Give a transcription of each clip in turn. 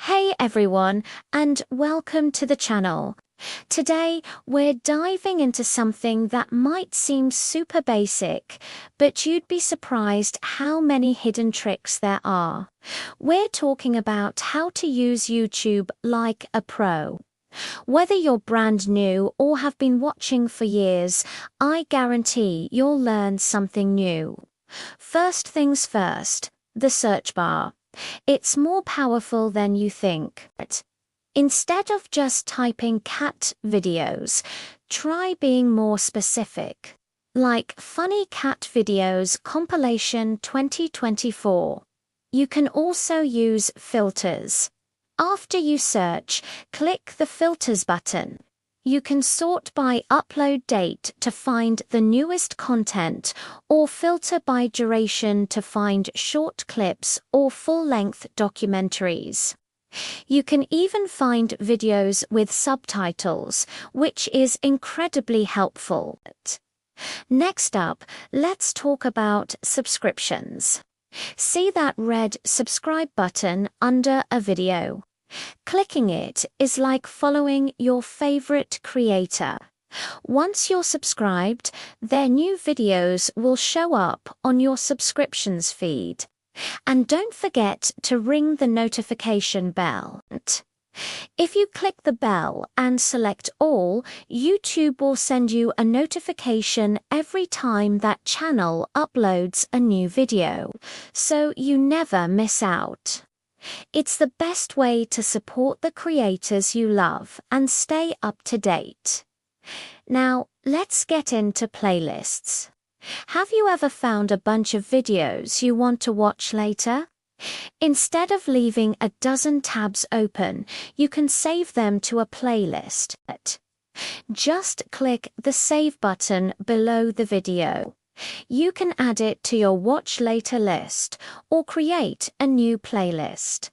Hey everyone, and welcome to the channel. Today, we're diving into something that might seem super basic, but you'd be surprised how many hidden tricks there are. We're talking about how to use YouTube like a pro. Whether you're brand new or have been watching for years, I guarantee you'll learn something new. First things first, the search bar. It's more powerful than you think. Instead of just typing cat videos, try being more specific. Like Funny Cat Videos Compilation 2024. You can also use filters. After you search, click the Filters button. You can sort by upload date to find the newest content, or filter by duration to find short clips or full-length documentaries. You can even find videos with subtitles, which is incredibly helpful. Next up, let's talk about subscriptions. See that red subscribe button under a video? Clicking it is like following your favorite creator. Once you're subscribed, their new videos will show up on your subscriptions feed. And don't forget to ring the notification bell. If you click the bell and select all, YouTube will send you a notification every time that channel uploads a new video, so you never miss out. It's the best way to support the creators you love and stay up to date. Now, let's get into playlists. Have you ever found a bunch of videos you want to watch later? Instead of leaving a dozen tabs open, you can save them to a playlist. Just click the Save button below the video. You can add it to your Watch Later list or create a new playlist.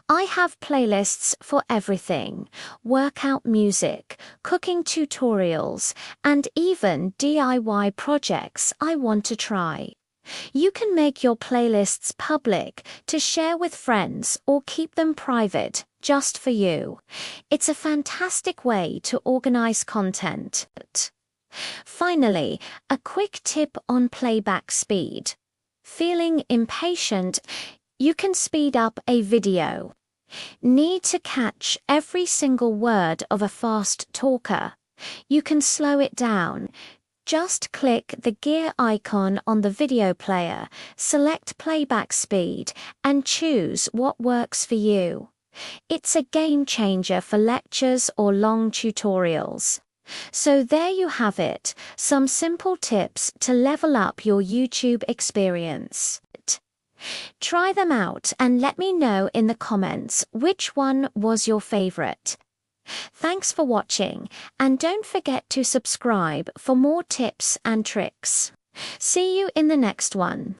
I have playlists for everything: workout music, cooking tutorials, and even DIY projects I want to try. You can make your playlists public to share with friends or keep them private just for you. It's a fantastic way to organize content. Finally, a quick tip on playback speed. Feeling impatient? You can speed up a video. Need to catch every single word of a fast talker? You can slow it down. Just click the gear icon on the video player, select playback speed, and choose what works for you. It's a game changer for lectures or long tutorials. So there you have it, some simple tips to level up your YouTube experience. Try them out and let me know in the comments which one was your favorite. Thanks for watching, and don't forget to subscribe for more tips and tricks. See you in the next one.